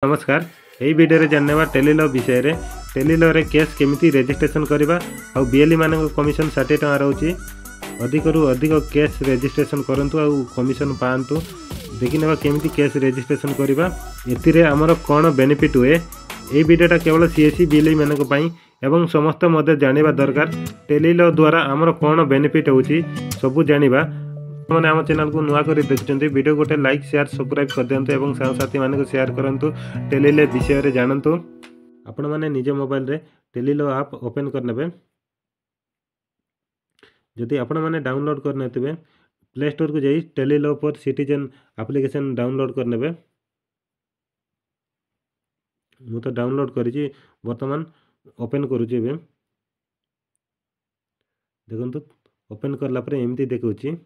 नमस्कार। यही वीडियो जानने टेलीलॉ विषय रे टेलीलॉ रे केस केमिति रजिस्ट्रेशन करबा आ बीएलई मानक कमिशन 60 टका रहउची। अधिक रु अधिक केस रजिस्ट्रेशन करंतु आ कमिशन पांतु। देखि नेबा केमिति केस रजिस्ट्रेशन करबा एतिरे हमर कोन बेनिफिट हुए। एही वीडियोटा केवल सीएससी बीएलई मानक पई एवं समस्त मध्य जानिबा दरकार। टेलीलॉ द्वारा हमर कोन बेनिफिट होउची सब जानिबा। मैंने आम चैनल को नुआ कर देखुं वीडियो गोटे लाइक शेयर सब्सक्राइब कर दिंतु और सांगसाथी मानक शेयर करूँ। टेलीलॉ विषय रे जानतु। आपण मैंने निज मोबाइल रे टेलीलॉ ऐप ओपन करने जदि आपण मैंने डाउनलोड करने प्ले स्टोर को जाई Tele-Law for citizen application download करने। मु तो डाउनलोड करी बर्तमान ओपन करुचे। देखो ओपन करला एमती देखुची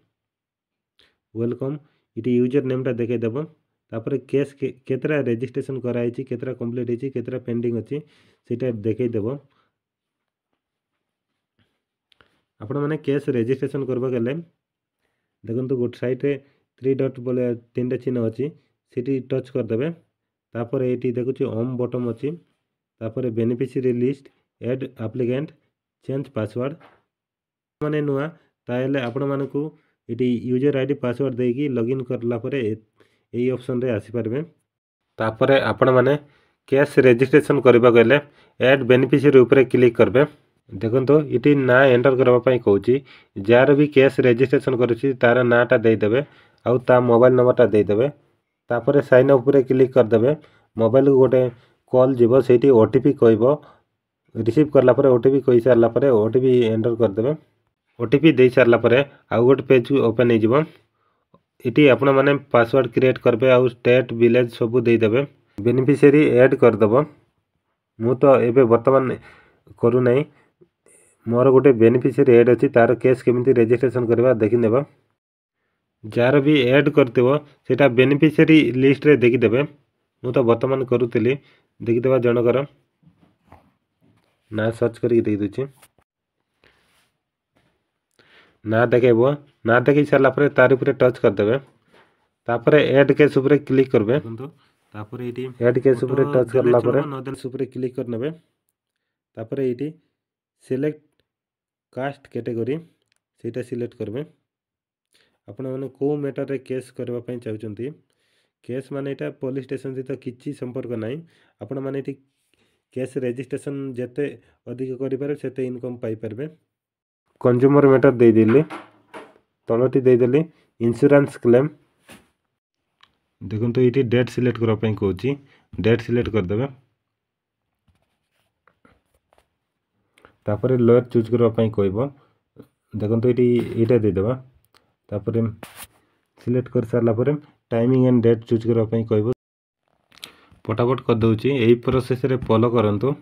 वेलकम ये यूजर नेमटा देखईदेव। तापर केस केतरा रजिस्ट्रेशन कराई केतरा कंप्लीट होती केतरा पेंडिंग अच्छी सीटा देखईदेव। आपण मैंने केस रजिस्ट्रेशन करबा गले देखो गोटे साइड रे 3 डॉट बोले 3टा चिन्ह अच्छी सीटी टच करदे। तापर ये देखुची होम बटन अच्छी तापर beneficiary list add applicant change password माने नुआ ताले आपण मानकू ये यूजर आईडी पासवर्ड देकी लॉगिन करला परे यही ऑप्शन रे आसी परबे। तापरे आपण माने केस रजिस्ट्रेशन करबा गले ऐड बेनिफिशियरी ऊपर क्लिक करबे। देखंतो इटी ना एंटर करबा पई कहूची जार भी केस रजिस्ट्रेशन करूची तार नाटा दे देबे आउ ता मोबाइल नंबरटा दे देबे। तापरे साइन अप ऊपर क्लिक कर देबे। मोबाइल को गोटे कॉल जीवो सेठी ओटीपी कहबो रिसीव करला परे ओटीपी कहि सारला परे ओटीपी एंटर कर देबे। ओटीपी दे सारला परे आउ गोटे पेज ओपन हो जिवो। इटी आपण माने पासवर्ड क्रिएट करबे आउ स्टेट विलेज सब दे देबे। बेनिफिशियरी ऐड कर दबो। मु तो एबे वर्तमान करू नै मोर गोटे बेनिफिशियरी ऐड अछि तार केस केमिति रजिस्ट्रेशन करबा देखि नेबा। जार भी ऐड करतेबो सेटा बेनिफिशियरी लिस्ट रे देखि देबे। मु तो वर्तमान करूतली देखि देबा जनकर ना सर्च करी देखि दुची ना देखेबो। ना देखि सारला परे तार ऊपर टच कर देबे। तापर ऐड केस ऊपर क्लिक करबे। तापर एटी ऐड केस ऊपर टच करला परे नोदन ऊपर क्लिक करनेबे। तापर एटी सिलेक्ट कास्ट कैटेगरी सेटा सिलेक्ट करबे। आपण माने को मैटर रे केस करबा पई चाहउचंती। केस माने एटा पुलिस स्टेशन सहित किछि संपर्क नाही। आपण माने एटी केस रजिस्ट्रेशन जते अधिक करि पारे सेते इनकम पाई परबे। कंज्यूमर मैटर दे दिली तलटी दे दिली इंश्योरेंस क्लेम। देखो तो ये डेट सिलेक्ट करबा पई कहूची डेट सिलेक्ट कर देबे। तापर लॉयर चूज करबा पई कहबो। देखो तो एटा दे देबा। तापर सिलेक्ट कर सारला परे टाइमिंग एंड डेट चूज करबा पई कहबो। फटाफट कर दउची एही प्रोसेस रे फॉलो करंतु।